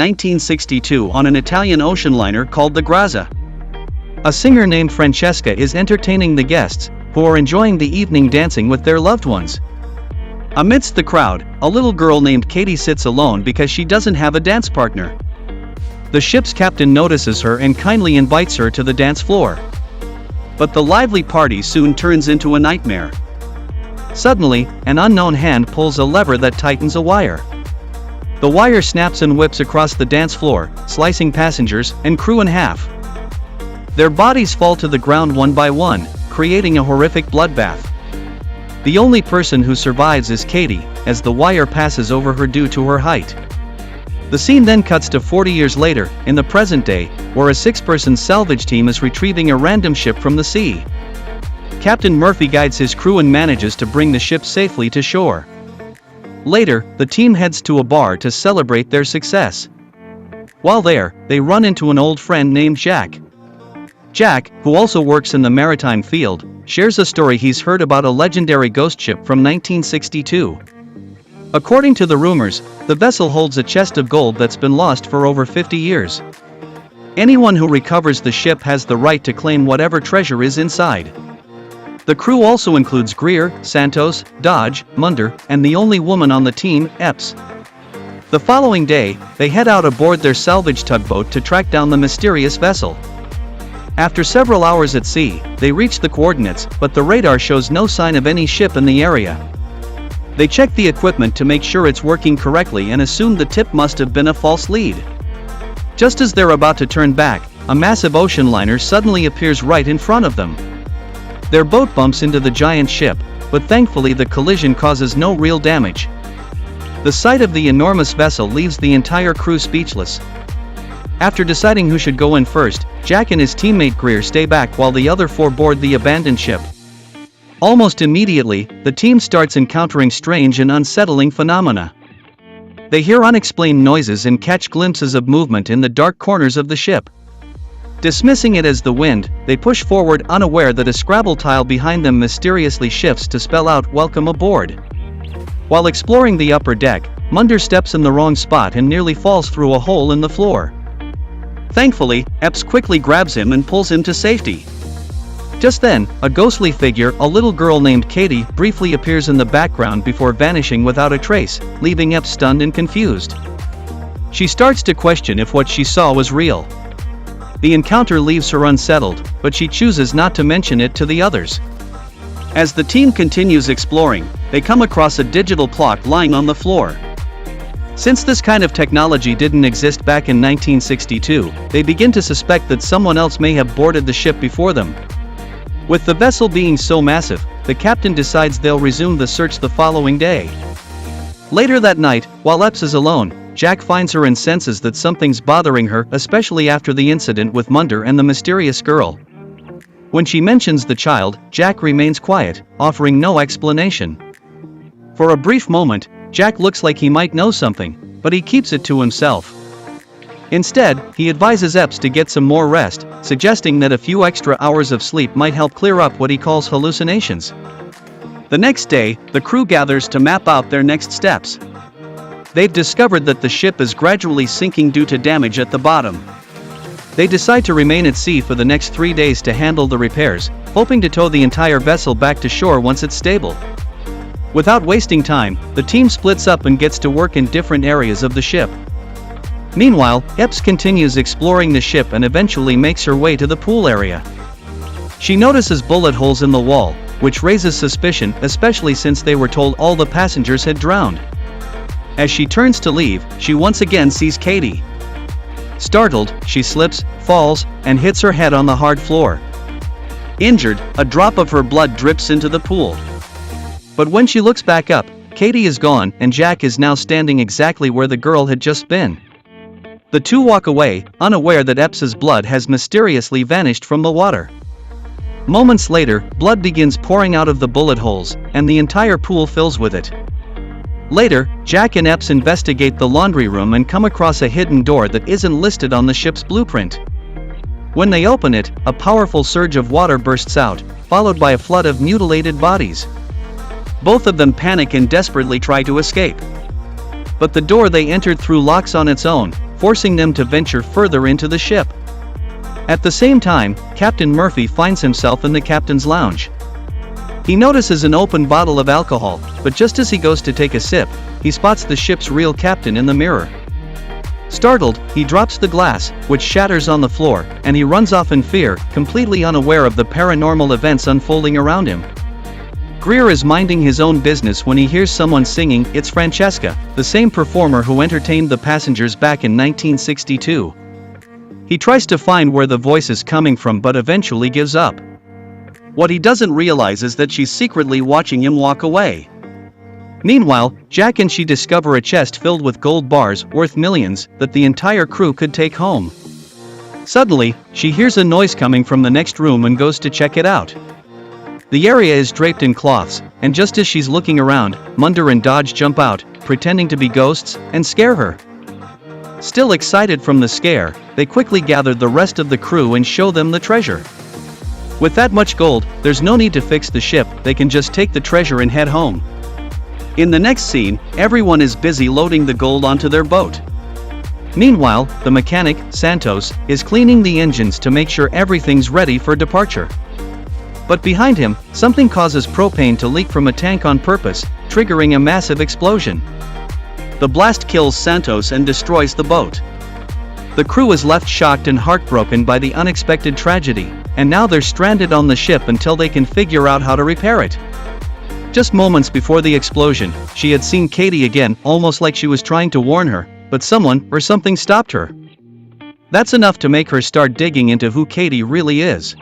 1962 on an Italian ocean liner called the Grazia. A singer named Francesca is entertaining the guests, who are enjoying the evening dancing with their loved ones. Amidst the crowd, a little girl named Katie sits alone because she doesn't have a dance partner. The ship's captain notices her and kindly invites her to the dance floor. But the lively party soon turns into a nightmare. Suddenly, an unknown hand pulls a lever that tightens a wire. The wire snaps and whips across the dance floor, slicing passengers and crew in half. Their bodies fall to the ground one by one, creating a horrific bloodbath. The only person who survives is Katie, as the wire passes over her due to her height. The scene then cuts to 40 years later, in the present day, where a 6-person salvage team is retrieving a random ship from the sea. Captain Murphy guides his crew and manages to bring the ship safely to shore. Later, the team heads to a bar to celebrate their success. While there, they run into an old friend named Jack. Jack, who also works in the maritime field, shares a story he's heard about a legendary ghost ship from 1962. According to the rumors, the vessel holds a chest of gold that's been lost for over 50 years. Anyone who recovers the ship has the right to claim whatever treasure is inside. The crew also includes Greer, Santos, Dodge, Munder, and the only woman on the team, Epps. The following day, they head out aboard their salvage tugboat to track down the mysterious vessel. After several hours at sea, they reach the coordinates, but the radar shows no sign of any ship in the area. They check the equipment to make sure it's working correctly and assume the tip must have been a false lead. Just as they're about to turn back, a massive ocean liner suddenly appears right in front of them. Their boat bumps into the giant ship, but thankfully the collision causes no real damage. The sight of the enormous vessel leaves the entire crew speechless. After deciding who should go in first, Jack and his teammate Greer stay back while the other 4 board the abandoned ship. Almost immediately, the team starts encountering strange and unsettling phenomena. They hear unexplained noises and catch glimpses of movement in the dark corners of the ship. Dismissing it as the wind, they push forward unaware that a Scrabble tile behind them mysteriously shifts to spell out "Welcome aboard." While exploring the upper deck, Munder steps in the wrong spot and nearly falls through a hole in the floor. Thankfully, Epps quickly grabs him and pulls him to safety. Just then, a ghostly figure, a little girl named Katie, briefly appears in the background before vanishing without a trace, leaving Epps stunned and confused. She starts to question if what she saw was real. The encounter leaves her unsettled, but she chooses not to mention it to the others. As the team continues exploring, they come across a digital clock lying on the floor. Since this kind of technology didn't exist back in 1962, they begin to suspect that someone else may have boarded the ship before them. With the vessel being so massive, the captain decides they'll resume the search the following day. Later that night, while Epps is alone, Jack finds her and senses that something's bothering her, especially after the incident with Munder and the mysterious girl. When she mentions the child, Jack remains quiet, offering no explanation. For a brief moment, Jack looks like he might know something, but he keeps it to himself. Instead, he advises Epps to get some more rest, suggesting that a few extra hours of sleep might help clear up what he calls hallucinations. The next day, the crew gathers to map out their next steps. They've discovered that the ship is gradually sinking due to damage at the bottom. They decide to remain at sea for the next 3 days to handle the repairs, hoping to tow the entire vessel back to shore once it's stable. Without wasting time, the team splits up and gets to work in different areas of the ship. Meanwhile, Epps continues exploring the ship and eventually makes her way to the pool area. She notices bullet holes in the wall, which raises suspicion, especially since they were told all the passengers had drowned. As she turns to leave, she once again sees Katie. Startled, she slips, falls, and hits her head on the hard floor. Injured, a drop of her blood drips into the pool. But when she looks back up, Katie is gone and Jack is now standing exactly where the girl had just been. The two walk away, unaware that Epps's blood has mysteriously vanished from the water. Moments later, blood begins pouring out of the bullet holes, and the entire pool fills with it. Later, Jack and Epps investigate the laundry room and come across a hidden door that isn't listed on the ship's blueprint. When they open it, a powerful surge of water bursts out, followed by a flood of mutilated bodies. Both of them panic and desperately try to escape. But the door they entered through locks on its own, forcing them to venture further into the ship. At the same time, Captain Murphy finds himself in the captain's lounge. He notices an open bottle of alcohol, but just as he goes to take a sip, he spots the ship's real captain in the mirror. Startled, he drops the glass, which shatters on the floor, and he runs off in fear, completely unaware of the paranormal events unfolding around him. Greer is minding his own business when he hears someone singing "It's Francesca," the same performer who entertained the passengers back in 1962. He tries to find where the voice is coming from but eventually gives up. What he doesn't realize is that she's secretly watching him walk away. Meanwhile, Jack and she discover a chest filled with gold bars worth millions that the entire crew could take home. Suddenly, she hears a noise coming from the next room and goes to check it out. The area is draped in cloths, and just as she's looking around, Munder and Dodge jump out, pretending to be ghosts, and scare her. Still excited from the scare, they quickly gather the rest of the crew and show them the treasure. With that much gold, there's no need to fix the ship, they can just take the treasure and head home. In the next scene, everyone is busy loading the gold onto their boat. Meanwhile, the mechanic, Santos, is cleaning the engines to make sure everything's ready for departure. But behind him, something causes propane to leak from a tank on purpose, triggering a massive explosion. The blast kills Santos and destroys the boat. The crew is left shocked and heartbroken by the unexpected tragedy, and now they're stranded on the ship until they can figure out how to repair it. Just moments before the explosion, she had seen Katie again, almost like she was trying to warn her, but someone or something stopped her. That's enough to make her start digging into who Katie really is.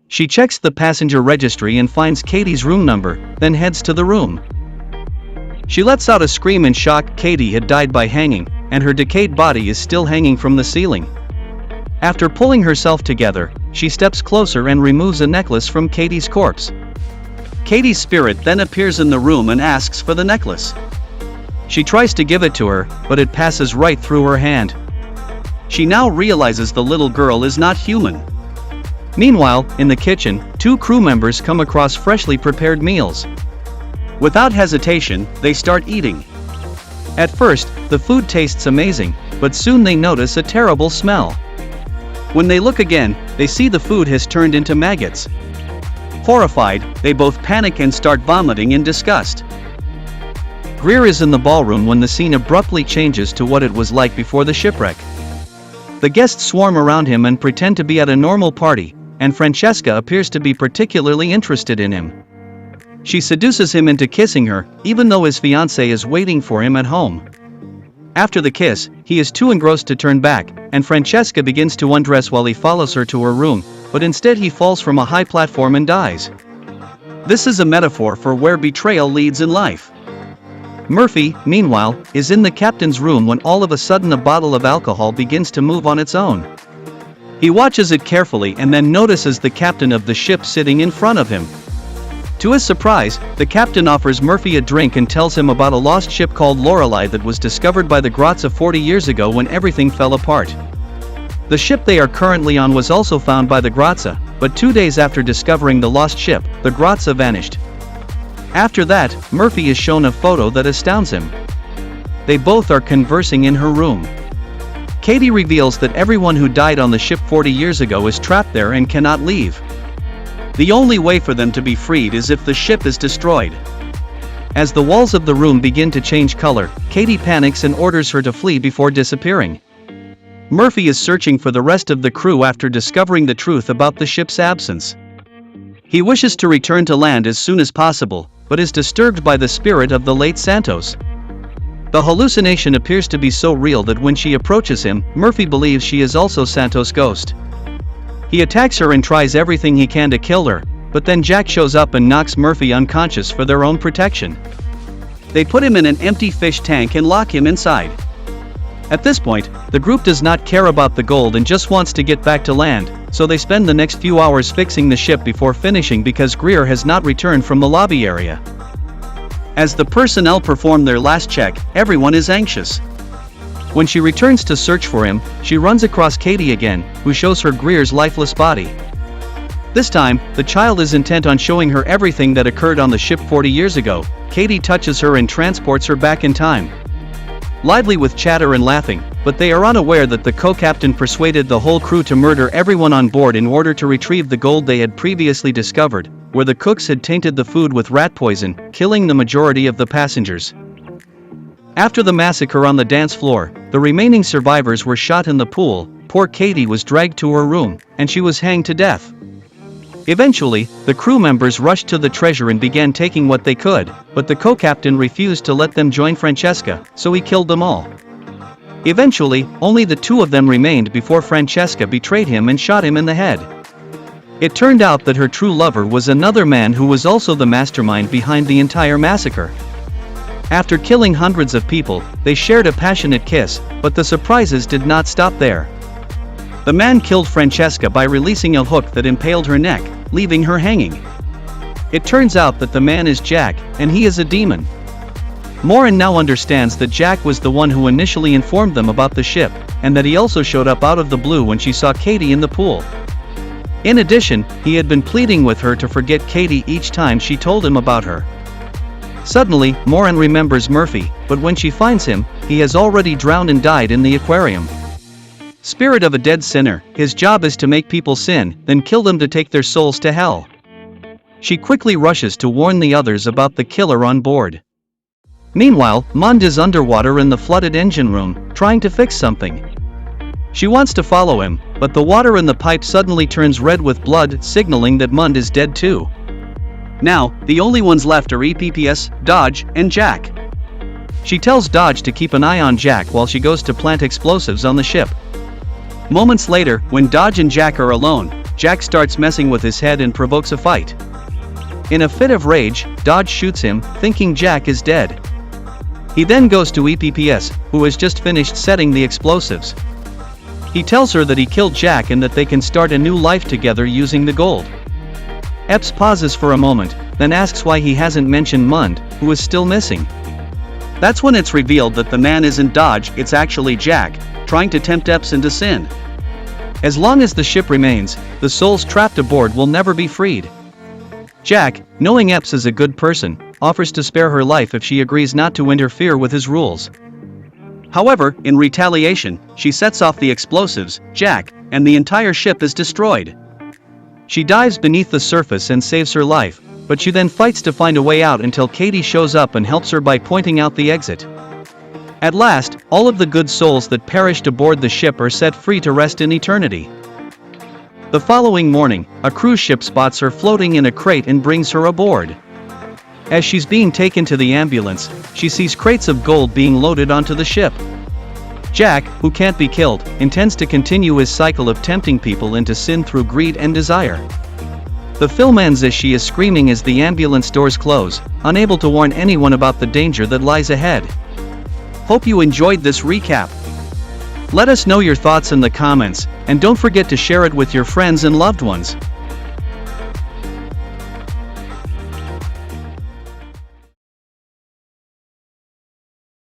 She checks the passenger registry and finds Katie's room number, then heads to the room. She lets out a scream in shock. Katie had died by hanging, and her decayed body is still hanging from the ceiling. After pulling herself together, she steps closer and removes a necklace from Katie's corpse. Katie's spirit then appears in the room and asks for the necklace. She tries to give it to her, but it passes right through her hand. She now realizes the little girl is not human. Meanwhile, in the kitchen, two crew members come across freshly prepared meals. Without hesitation, they start eating. At first, the food tastes amazing, but soon they notice a terrible smell. When they look again, they see the food has turned into maggots. Horrified, they both panic and start vomiting in disgust. Greer is in the ballroom when the scene abruptly changes to what it was like before the shipwreck. The guests swarm around him and pretend to be at a normal party, and Francesca appears to be particularly interested in him. She seduces him into kissing her, even though his fiancée is waiting for him at home. After the kiss, he is too engrossed to turn back, and Francesca begins to undress while he follows her to her room, but instead he falls from a high platform and dies. This is a metaphor for where betrayal leads in life. Murphy, meanwhile, is in the captain's room when all of a sudden a bottle of alcohol begins to move on its own. He watches it carefully and then notices the captain of the ship sitting in front of him. To his surprise, the captain offers Murphy a drink and tells him about a lost ship called Lorelei that was discovered by the Grazia 40 years ago when everything fell apart. The ship they are currently on was also found by the Grazia, but 2 days after discovering the lost ship, the Grazia vanished. After that, Murphy is shown a photo that astounds him. They both are conversing in her room. Katie reveals that everyone who died on the ship 40 years ago is trapped there and cannot leave. The only way for them to be freed is if the ship is destroyed. As the walls of the room begin to change color, Katie panics and orders her to flee before disappearing. Murphy is searching for the rest of the crew after discovering the truth about the ship's absence. He wishes to return to land as soon as possible, but is disturbed by the spirit of the late Santos. The hallucination appears to be so real that when she approaches him, Murphy believes she is also Santos' ghost. He attacks her and tries everything he can to kill her, but then Jack shows up and knocks Murphy unconscious for their own protection. They put him in an empty fish tank and lock him inside. At this point, the group does not care about the gold and just wants to get back to land, so they spend the next few hours fixing the ship before finishing because Greer has not returned from the lobby area. As the personnel perform their last check, everyone is anxious. When she returns to search for him, she runs across Katie again, who shows her Greer's lifeless body. This time, the child is intent on showing her everything that occurred on the ship 40 years ago. Katie touches her and transports her back in time. lively with chatter and laughing, but they are unaware that the co-captain persuaded the whole crew to murder everyone on board in order to retrieve the gold they had previously discovered, where the cooks had tainted the food with rat poison, killing the majority of the passengers. After the massacre on the dance floor, the remaining survivors were shot in the pool. Poor Katie was dragged to her room, and she was hanged to death. Eventually, the crew members rushed to the treasure and began taking what they could, but the co-captain refused to let them join Francesca, so he killed them all. Eventually, only the two of them remained before Francesca betrayed him and shot him in the head. It turned out that her true lover was another man who was also the mastermind behind the entire massacre. After killing hundreds of people, they shared a passionate kiss, but the surprises did not stop there. The man killed Francesca by releasing a hook that impaled her neck, leaving her hanging. It turns out that the man is Jack, and he is a demon. Morin now understands that Jack was the one who initially informed them about the ship, and that he also showed up out of the blue when she saw Katie in the pool. In addition, he had been pleading with her to forget Katie each time she told him about her. Suddenly, Morin remembers Murphy, but when she finds him, he has already drowned and died in the aquarium. Spirit of a dead sinner, his job is to make people sin, then kill them to take their souls to hell. She quickly rushes to warn the others about the killer on board. Meanwhile, Mund is underwater in the flooded engine room, trying to fix something. She wants to follow him, but the water in the pipe suddenly turns red with blood, signaling that Mund is dead too. Now, the only ones left are EPPS, Dodge, and Jack. She tells Dodge to keep an eye on Jack while she goes to plant explosives on the ship. Moments later, when Dodge and Jack are alone, Jack starts messing with his head and provokes a fight. In a fit of rage, Dodge shoots him, thinking Jack is dead. He then goes to EPPS, who has just finished setting the explosives. He tells her that he killed Jack and that they can start a new life together using the gold. Epps pauses for a moment, then asks why he hasn't mentioned Mund, who is still missing. That's when it's revealed that the man isn't Dodge, it's actually Jack, trying to tempt Epps into sin. As long as the ship remains, the souls trapped aboard will never be freed. Jack, knowing Epps is a good person, offers to spare her life if she agrees not to interfere with his rules. However, in retaliation, she sets off the explosives, Jack, and the entire ship is destroyed. She dives beneath the surface and saves her life, but she then fights to find a way out until Katie shows up and helps her by pointing out the exit. At last, all of the good souls that perished aboard the ship are set free to rest in eternity. The following morning, a cruise ship spots her floating in a crate and brings her aboard. As she's being taken to the ambulance, she sees crates of gold being loaded onto the ship. Jack, who can't be killed, intends to continue his cycle of tempting people into sin through greed and desire. The film ends as she is screaming as the ambulance doors close, unable to warn anyone about the danger that lies ahead. Hope you enjoyed this recap. Let us know your thoughts in the comments, and don't forget to share it with your friends and loved ones.